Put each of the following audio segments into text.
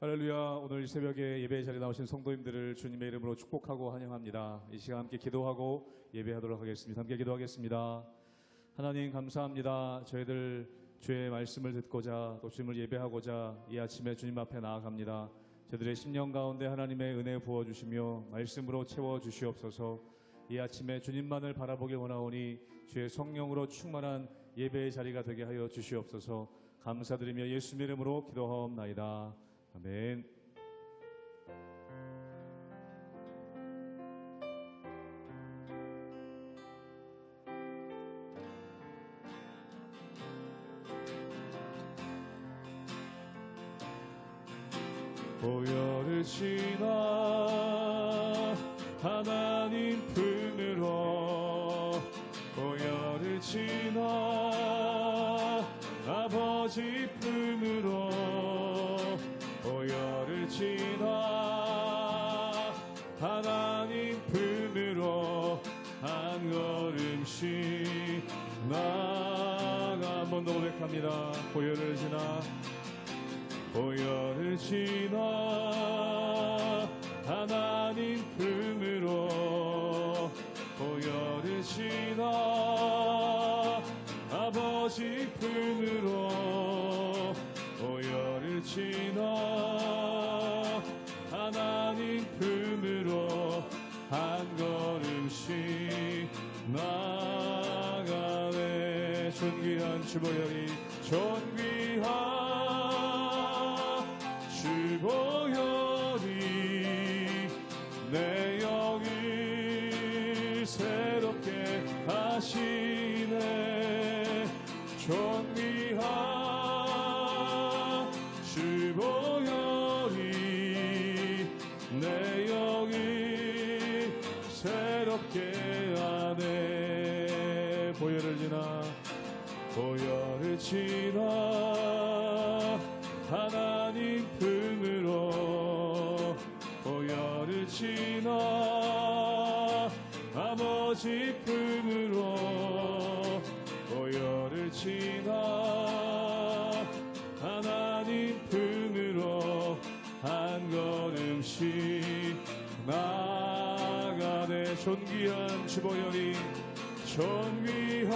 할렐루야. 오늘 이 새벽에 예배 자리에 나오신 성도님들을 주님의 이름으로 축복하고 환영합니다. 이 시간 함께 기도하고 예배하도록 하겠습니다. 함께 기도하겠습니다. 하나님 감사합니다. 저희들 주의 말씀을 듣고자 또 주님을 예배하고자 이 아침에 주님 앞에 나아갑니다. 저희들의 심령 가운데 하나님의 은혜 부어주시며 말씀으로 채워주시옵소서. 이 아침에 주님만을 바라보길 원하오니 주의 성령으로 충만한 예배의 자리가 되게 하여 주시옵소서. 감사드리며 예수 이름으로 기도하옵나이다. 아멘. 보혈을 지나 하나님 품으로 보혈을 지나 아버지 품으로 보혈을 지나 하나님 품으로 한 걸음씩 나아가. 한 번 더 고백합니다. 보혈을 지나 보혈을 지나 하나님 품으로 보혈을 지나 아버지 품으로 보혈을 지나 하나님 품으로 한 걸음씩 나아가네. 존귀한 주보혈이 존귀한 주보혈이 내 영을 새롭게 하시네. 존귀한 주보혈이 내 영을 새롭게 하네. 보혈을 지나 보혈을 지나 하나님 품으로 보혈을 지나 아버지 품으로 보혈을 지나 하나님 품으로 한 걸음씩 나아가네. 존귀한 주보혈이 존귀한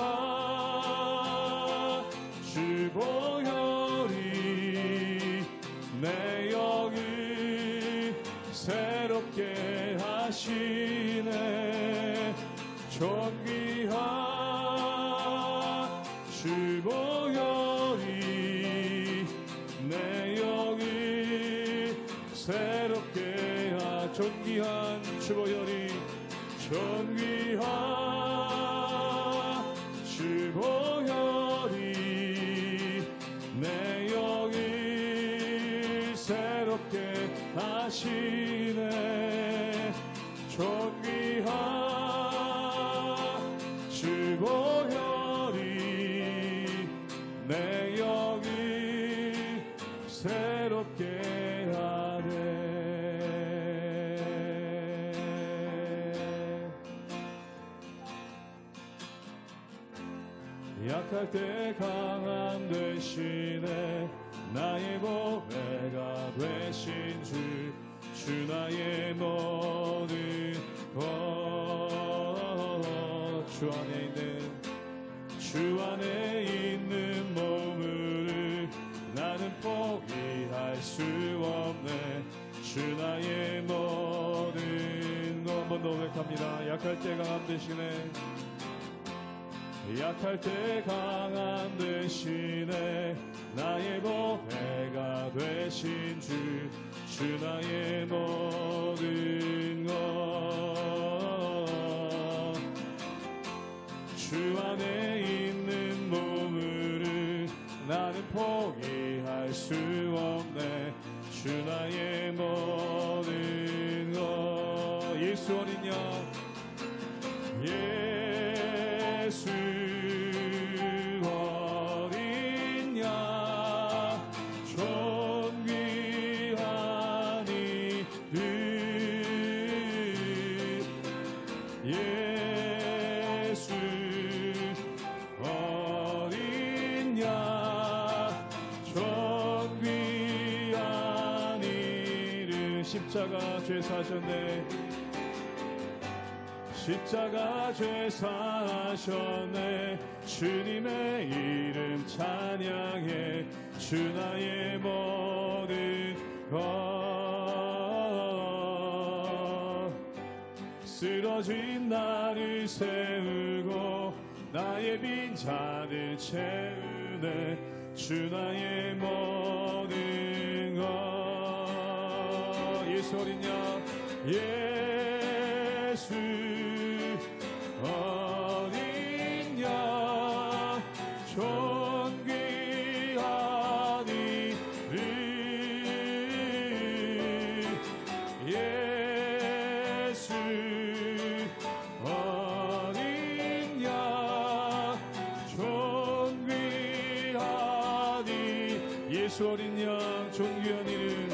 주보혈이 내 영을 새롭게 하시네. 존귀한 주보혈이 내 영을 새롭게 존귀한 주보혈이 존귀한 주보혈이 내 영을 새롭게 하시네. 존귀한 주보혈이 내 영을 새롭게 하네. 약할 때 강함 되시네. 나의 보배가 되신 주 나의 모든 것 주 안에 있는 몸을 나는 포기할 수 없네. 주 나의 모든 것. 한 번 더 고백합니다. 약할 때 강함 되시네. 약할 때 강함 되시네. 나의 보배가 되신 주 나의 모든 것. 주 안에 있는 몸을 나는 포기할 수 없네. 주 나의 모든 것. 예수 어린 양 예수 어린 양 존귀한 이름 예수 어린 양 존귀한 이름 십자가 죄 사셨네. 십자가 죄 사셨네. 주님의 이름 찬양해. 주 나의 모든 것. 쓰러진 나를 세우고 나의 빈잔을 채우네. 주 나의 모든 것. 예수 어린 양 예수 어린 양 존귀한 이름 예수 어린 양 존귀한 이름 예수 어린 양 존귀한 이름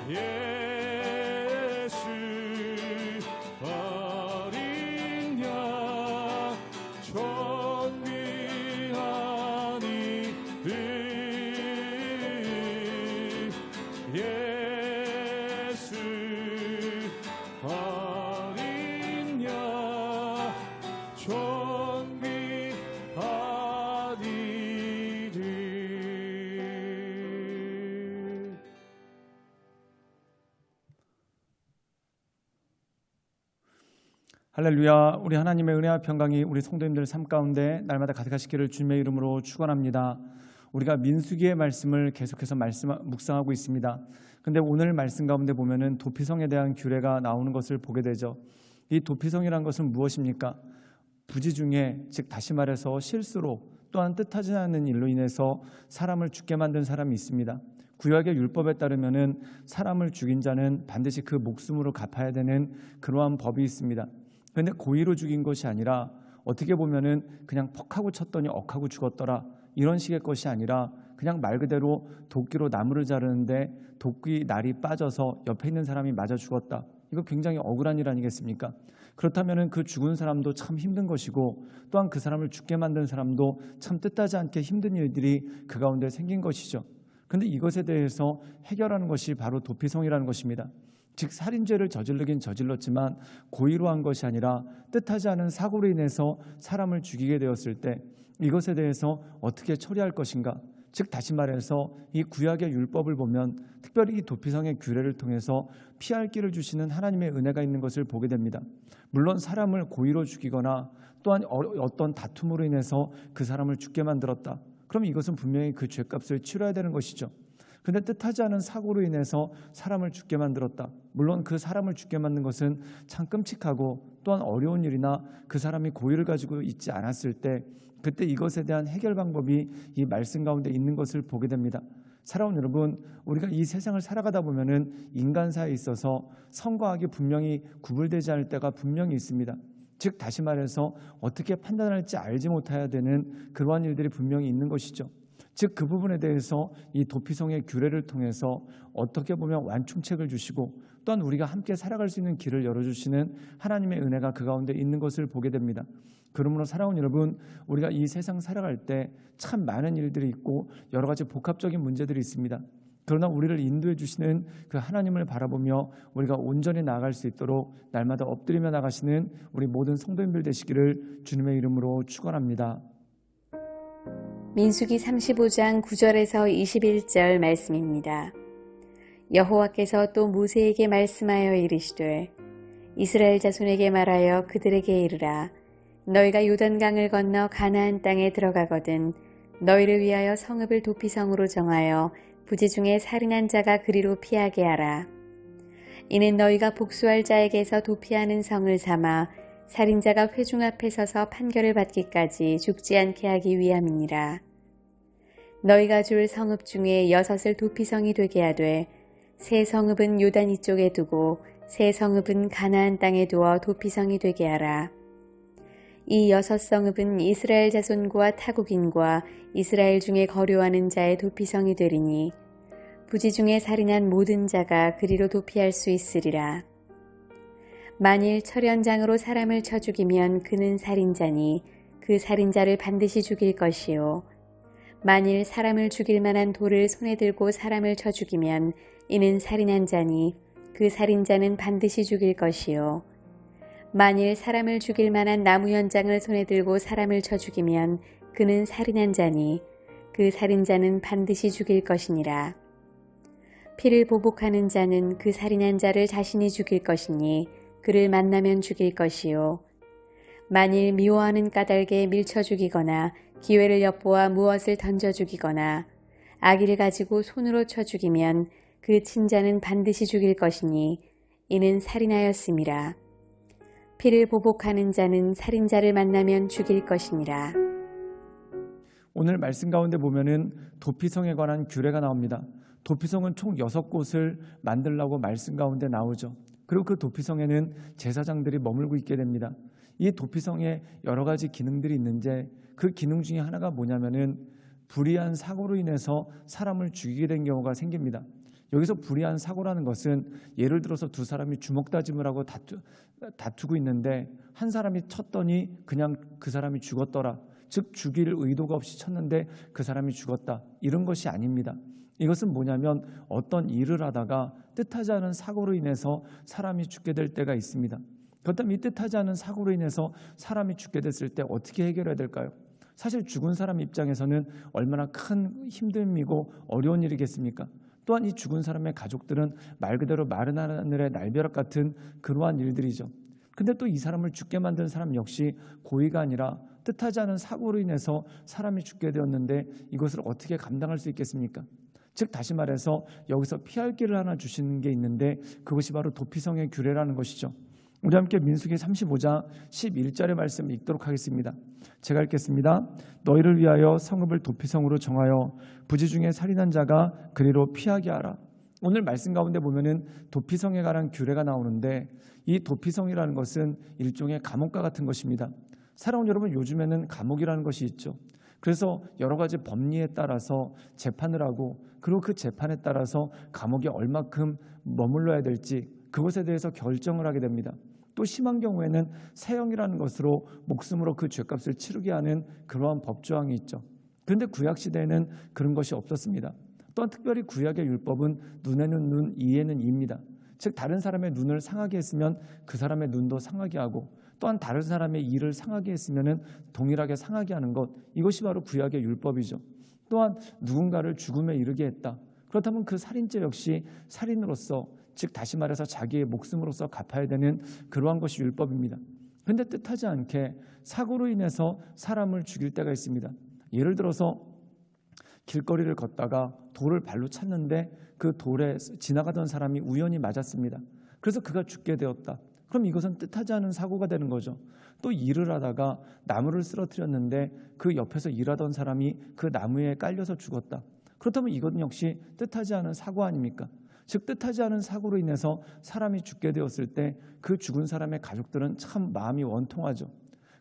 예수 어린 양 존귀한 이름 예수 어린 양 존귀한 이름. 할렐루야. 우리 하나님의 은혜와 평강이 우리 성도님들 삶 가운데 날마다 가득하시기를 주님의 이름으로 축원합니다. 우리가 민수기의 말씀을 계속해서 묵상하고 있습니다. 근데 오늘 말씀 가운데 보면은 도피성에 대한 규례가 나오는 것을 보게 되죠. 이 도피성이란 것은 무엇입니까? 부지 중에, 즉 다시 말해서 실수로 또한 뜻하지 않은 일로 인해서 사람을 죽게 만든 사람이 있습니다. 구약의 율법에 따르면은 사람을 죽인 자는 반드시 그 목숨으로 갚아야 되는 그러한 법이 있습니다. 그런데 고의로 죽인 것이 아니라 어떻게 보면은 그냥 퍽하고 쳤더니 억하고 죽었더라, 이런 식의 것이 아니라 그냥 말 그대로 도끼로 나무를 자르는데 도끼 날이 빠져서 옆에 있는 사람이 맞아 죽었다. 이거 굉장히 억울한 일 아니겠습니까? 그렇다면 그 죽은 사람도 참 힘든 것이고 또한 그 사람을 죽게 만든 사람도 참 뜻하지 않게 힘든 일들이 그 가운데 생긴 것이죠. 그런데 이것에 대해서 해결하는 것이 바로 도피성이라는 것입니다. 즉 살인죄를 저지르긴 저질렀지만 고의로 한 것이 아니라 뜻하지 않은 사고로 인해서 사람을 죽이게 되었을 때 이것에 대해서 어떻게 처리할 것인가. 즉 다시 말해서 이 구약의 율법을 보면 특별히 이 도피성의 규례를 통해서 피할 길을 주시는 하나님의 은혜가 있는 것을 보게 됩니다. 물론 사람을 고의로 죽이거나 또한 어떤 다툼으로 인해서 그 사람을 죽게 만들었다. 그럼 이것은 분명히 그 죄값을 치러야 되는 것이죠. 그런데 뜻하지 않은 사고로 인해서 사람을 죽게 만들었다. 물론 그 사람을 죽게 만든 것은 참 끔찍하고 또한 어려운 일이나 그 사람이 고의를 가지고 있지 않았을 때 그때 이것에 대한 해결 방법이 이 말씀 가운데 있는 것을 보게 됩니다. 사랑하는 여러분, 우리가 이 세상을 살아가다 보면은 인간사에 있어서 선과 악이 분명히 구분되지 않을 때가 분명히 있습니다. 즉 다시 말해서 어떻게 판단할지 알지 못해야 되는 그러한 일들이 분명히 있는 것이죠. 즉 그 부분에 대해서 이 도피성의 규례를 통해서 어떻게 보면 완충책을 주시고 또한 우리가 함께 살아갈 수 있는 길을 열어주시는 하나님의 은혜가 그 가운데 있는 것을 보게 됩니다. 그러므로 사랑하는 여러분, 우리가 이 세상 살아갈 때 참 많은 일들이 있고 여러 가지 복합적인 문제들이 있습니다. 그러나 우리를 인도해 주시는 그 하나님을 바라보며 우리가 온전히 나아갈 수 있도록 날마다 엎드리며 나가시는 우리 모든 성도님들 되시기를 주님의 이름으로 축원합니다. 민수기 35장 9절에서 21절 말씀입니다. 여호와께서 또 모세에게 말씀하여 이르시되 이스라엘 자손에게 말하여 그들에게 이르라. 너희가 요단강을 건너 가나안 땅에 들어가거든 너희를 위하여 성읍을 도피성으로 정하여 부지 중에 살인한 자가 그리로 피하게 하라. 이는 너희가 복수할 자에게서 도피하는 성을 삼아 살인자가 회중 앞에 서서 판결을 받기까지 죽지 않게 하기 위함이니라. 너희가 줄 성읍 중에 6을 도피성이 되게 하되 세 성읍은 요단 이쪽에 두고 세 성읍은 가나안 땅에 두어 도피성이 되게 하라. 이 6성읍은 이스라엘 자손과 타국인과 이스라엘 중에 거류하는 자의 도피성이 되리니 부지 중에 살인한 모든 자가 그리로 도피할 수 있으리라. 만일 철연장으로 사람을 쳐 죽이면 그는 살인자니 그 살인자를 반드시 죽일 것이요. 만일 사람을 죽일 만한 돌을 손에 들고 사람을 쳐 죽이면 이는 살인한 자니 그 살인자는 반드시 죽일 것이요 만일 사람을 죽일 만한 나무 연장을 손에 들고 사람을 쳐 죽이면 그는 살인한 자니 그 살인자는 반드시 죽일 것이니라. 피를 보복하는 자는 그 살인한 자를 자신이 죽일 것이니 그를 만나면 죽일 것이요 만일 미워하는 까닭에 밀쳐 죽이거나 기회를 엿보아 무엇을 던져 죽이거나 악의를 가지고 손으로 쳐 죽이면 그 친자는 반드시 죽일 것이니 이는 살인하였음이라. 피를 보복하는 자는 살인자를 만나면 죽일 것이니라. 오늘 말씀 가운데 보면은 도피성에 관한 규례가 나옵니다. 도피성은 총 6곳을 만들라고 말씀 가운데 나오죠. 그리고 그 도피성에는 제사장들이 머물고 있게 됩니다. 이 도피성에 여러 가지 기능들이 있는데 그 기능 중에 하나가 뭐냐면은 불의한 사고로 인해서 사람을 죽이게 된 경우가 생깁니다. 여기서 불의한 사고라는 것은 예를 들어서 두 사람이 주먹다짐을 하고 다투고 있는데 한 사람이 쳤더니 그냥 그 사람이 죽었더라. 즉 죽일 의도가 없이 쳤는데 그 사람이 죽었다. 이런 것이 아닙니다. 이것은 뭐냐면 어떤 일을 하다가 뜻하지 않은 사고로 인해서 사람이 죽게 될 때가 있습니다. 그렇다면 이 뜻하지 않은 사고로 인해서 사람이 죽게 됐을 때 어떻게 해결해야 될까요? 사실 죽은 사람 입장에서는 얼마나 큰 힘듦이고 어려운 일이겠습니까? 또한 이 죽은 사람의 가족들은 말 그대로 마른 하늘의 날벼락 같은 그러한 일들이죠. 근데 또 이 사람을 죽게 만든 사람 역시 고의가 아니라 뜻하지 않은 사고로 인해서 사람이 죽게 되었는데 이것을 어떻게 감당할 수 있겠습니까? 즉 다시 말해서 여기서 피할 길을 하나 주시는 게 있는데 그것이 바로 도피성의 규례라는 것이죠. 우리 함께 민수기 35장 11절의 말씀 읽도록 하겠습니다. 제가 읽겠습니다. 너희를 위하여 성읍을 도피성으로 정하여 부지 중에 살인한 자가 그리로 피하게 하라. 오늘 말씀 가운데 보면은 도피성에 관한 규례가 나오는데 이 도피성이라는 것은 일종의 감옥과 같은 것입니다. 사랑하는 여러분, 요즘에는 감옥이라는 것이 있죠. 그래서 여러 가지 법리에 따라서 재판을 하고 그리고 그 재판에 따라서 감옥에 얼마큼 머물러야 될지 그것에 대해서 결정을 하게 됩니다. 또 심한 경우에는 사형이라는 것으로 목숨으로 그 죄값을 치르게 하는 그러한 법조항이 있죠. 그런데 구약시대에는 그런 것이 없었습니다. 또한 특별히 구약의 율법은 눈에는 눈, 이에는 이입니다. 즉 다른 사람의 눈을 상하게 했으면 그 사람의 눈도 상하게 하고 또한 다른 사람의 이를 상하게 했으면 동일하게 상하게 하는 것, 이것이 바로 구약의 율법이죠. 또한 누군가를 죽음에 이르게 했다. 그렇다면 그 살인죄 역시 살인으로서, 즉 다시 말해서 자기의 목숨으로서 갚아야 되는 그러한 것이 율법입니다. 그런데 뜻하지 않게 사고로 인해서 사람을 죽일 때가 있습니다. 예를 들어서 길거리를 걷다가 돌을 발로 찼는데 그 돌에 지나가던 사람이 우연히 맞았습니다. 그래서 그가 죽게 되었다. 그럼 이것은 뜻하지 않은 사고가 되는 거죠. 또 일을 하다가 나무를 쓰러뜨렸는데 그 옆에서 일하던 사람이 그 나무에 깔려서 죽었다. 그렇다면 이것은 역시 뜻하지 않은 사고 아닙니까? 즉 뜻하지 않은 사고로 인해서 사람이 죽게 되었을 때 그 죽은 사람의 가족들은 참 마음이 원통하죠.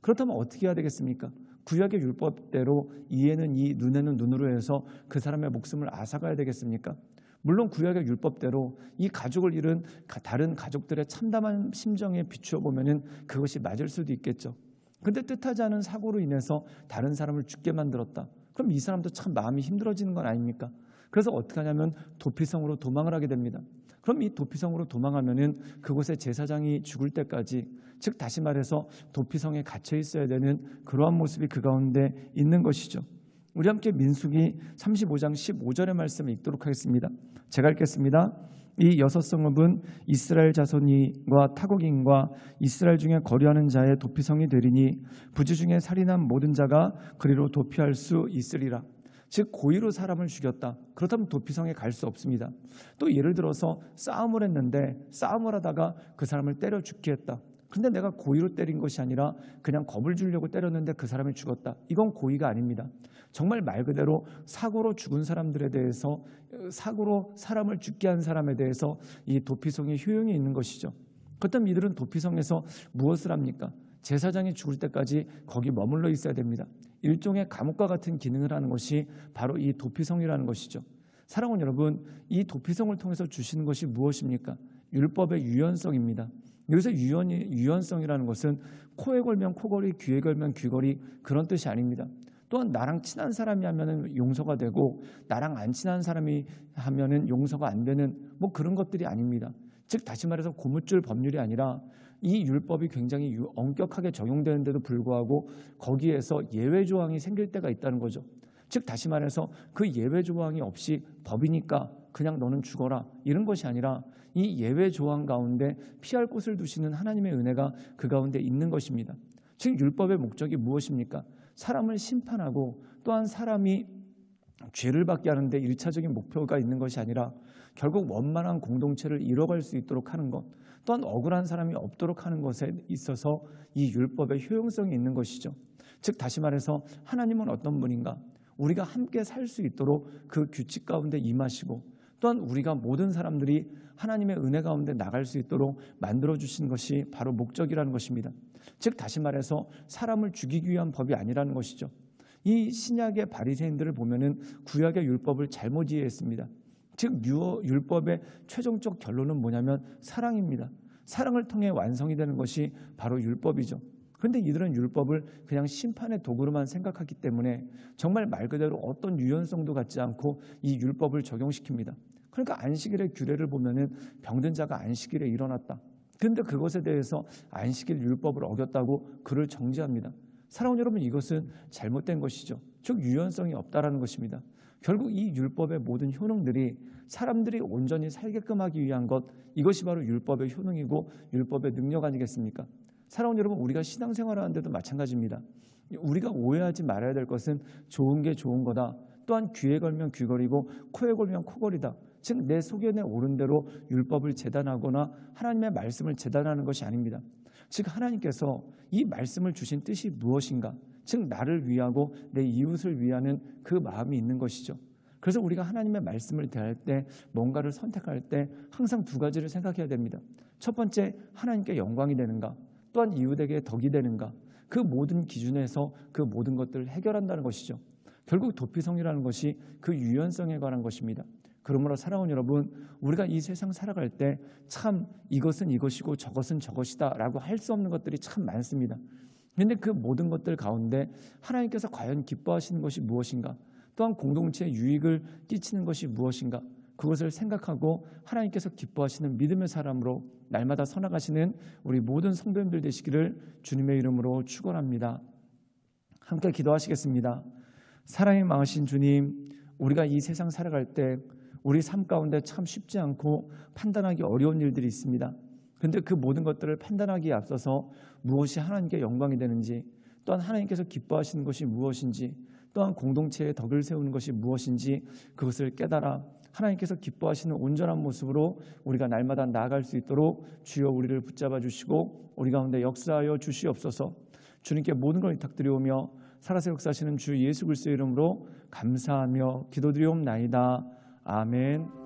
그렇다면 어떻게 해야 되겠습니까? 구약의 율법대로 이에는 이, 눈에는 눈으로 해서 그 사람의 목숨을 앗아가야 되겠습니까? 물론 구약의 율법대로 이 가족을 잃은 다른 가족들의 참담한 심정에 비추어 보면은 그것이 맞을 수도 있겠죠. 그런데 뜻하지 않은 사고로 인해서 다른 사람을 죽게 만들었다. 그럼 이 사람도 참 마음이 힘들어지는 건 아닙니까? 그래서 어떻게 하냐면 도피성으로 도망을 하게 됩니다. 그럼 이 도피성으로 도망하면은 그곳에 제사장이 죽을 때까지, 즉 다시 말해서 도피성에 갇혀 있어야 되는 그러한 모습이 그 가운데 있는 것이죠. 우리 함께 민수기 35장 15절의 말씀을 읽도록 하겠습니다. 제가 읽겠습니다. 이 6성읍은 이스라엘 자손과 타국인과 이스라엘 중에 거류하는 자의 도피성이 되리니 부지 중에 살인한 모든 자가 그리로 도피할 수 있으리라. 즉 고의로 사람을 죽였다. 그렇다면 도피성에 갈 수 없습니다. 또 예를 들어서 싸움을 했는데 싸움을 하다가 그 사람을 때려 죽게 했다. 근데 내가 고의로 때린 것이 아니라 그냥 겁을 주려고 때렸는데 그 사람이 죽었다. 이건 고의가 아닙니다. 정말 말 그대로 사고로 죽은 사람들에 대해서, 사고로 사람을 죽게 한 사람에 대해서 이 도피성의 효용이 있는 것이죠. 그렇다면 이들은 도피성에서 무엇을 합니까? 제사장이 죽을 때까지 거기 머물러 있어야 됩니다. 일종의 감옥과 같은 기능을 하는 것이 바로 이 도피성이라는 것이죠. 사랑하는 여러분, 이 도피성을 통해서 주시는 것이 무엇입니까? 율법의 유연성입니다. 여기서 유연성이라는 것은 코에 걸면 코걸이, 귀에 걸면 귀걸이, 그런 뜻이 아닙니다. 또한 나랑 친한 사람이 하면은 용서가 되고 나랑 안 친한 사람이 하면은 용서가 안 되는 그런 것들이 아닙니다. 즉 다시 말해서 고무줄 법률이 아니라 이 율법이 굉장히 엄격하게 적용되는데도 불구하고 거기에서 예외 조항이 생길 때가 있다는 거죠. 즉 다시 말해서 그 예외 조항이 없이 법이니까 그냥 너는 죽어라 이런 것이 아니라 이 예외 조항 가운데 피할 곳을 두시는 하나님의 은혜가 그 가운데 있는 것입니다. 즉 율법의 목적이 무엇입니까? 사람을 심판하고 또한 사람이 죄를 받게 하는데 1차적인 목표가 있는 것이 아니라 결국 원만한 공동체를 이뤄갈 수 있도록 하는 것, 또한 억울한 사람이 없도록 하는 것에 있어서 이 율법의 효용성이 있는 것이죠. 즉 다시 말해서 하나님은 어떤 분인가? 우리가 함께 살 수 있도록 그 규칙 가운데 임하시고 또한 우리가 모든 사람들이 하나님의 은혜 가운데 나갈 수 있도록 만들어주신 것이 바로 목적이라는 것입니다. 즉 다시 말해서 사람을 죽이기 위한 법이 아니라는 것이죠. 이 신약의 바리새인들을 보면은 구약의 율법을 잘못 이해했습니다. 즉 율법의 최종적 결론은 뭐냐면 사랑입니다. 사랑을 통해 완성이 되는 것이 바로 율법이죠. 그런데 이들은 율법을 그냥 심판의 도구로만 생각하기 때문에 정말 말 그대로 어떤 유연성도 갖지 않고 이 율법을 적용시킵니다. 그러니까 안식일의 규례를 보면은 병든 자가 안식일에 일어났다. 그런데 그것에 대해서 안식일 율법을 어겼다고 그를 정죄합니다. 사랑하는 여러분, 이것은 잘못된 것이죠. 즉 유연성이 없다라는 것입니다. 결국 이 율법의 모든 효능들이 사람들이 온전히 살게끔 하기 위한 것, 이것이 바로 율법의 효능이고 율법의 능력 아니겠습니까? 사랑하는 여러분, 우리가 신앙생활을 하는데도 마찬가지입니다. 우리가 오해하지 말아야 될 것은 좋은 게 좋은 거다. 또한 귀에 걸면 귀걸이고 코에 걸면 코걸이다. 즉 내 소견에 오른 대로 율법을 재단하거나 하나님의 말씀을 재단하는 것이 아닙니다. 즉 하나님께서 이 말씀을 주신 뜻이 무엇인가? 즉 나를 위하고 내 이웃을 위하는 그 마음이 있는 것이죠. 그래서 우리가 하나님의 말씀을 대할 때 뭔가를 선택할 때 항상 두 가지를 생각해야 됩니다. 첫 번째, 하나님께 영광이 되는가? 또한 이웃에게 덕이 되는가? 그 모든 기준에서 그 모든 것들을 해결한다는 것이죠. 결국 도피성이라는 것이 그 유연성에 관한 것입니다. 그러므로 사랑하는 여러분, 우리가 이 세상 살아갈 때 참 이것은 이것이고 저것은 저것이다 라고 할 수 없는 것들이 참 많습니다. 그런데 그 모든 것들 가운데 하나님께서 과연 기뻐하시는 것이 무엇인가? 또한 공동체에 유익을 끼치는 것이 무엇인가? 그것을 생각하고 하나님께서 기뻐하시는 믿음의 사람으로 날마다 서나가시는 우리 모든 성도님들 되시기를 주님의 이름으로 축원합니다. 함께 기도하시겠습니다. 사랑이 많으신 주님, 우리가 이 세상 살아갈 때 우리 삶 가운데 참 쉽지 않고 판단하기 어려운 일들이 있습니다. 그런데 그 모든 것들을 판단하기에 앞서서 무엇이 하나님께 영광이 되는지, 또한 하나님께서 기뻐하시는 것이 무엇인지, 또한 공동체의 덕을 세우는 것이 무엇인지 그것을 깨달아 하나님께서 기뻐하시는 온전한 모습으로 우리가 날마다 나아갈 수 있도록 주여 우리를 붙잡아 주시고 우리 가운데 역사하여 주시옵소서. 주님께 모든 걸 부탁드리오며 살아서 역사하시는 주 예수 그리스도의 이름으로 감사하며 기도드리옵나이다. 아멘.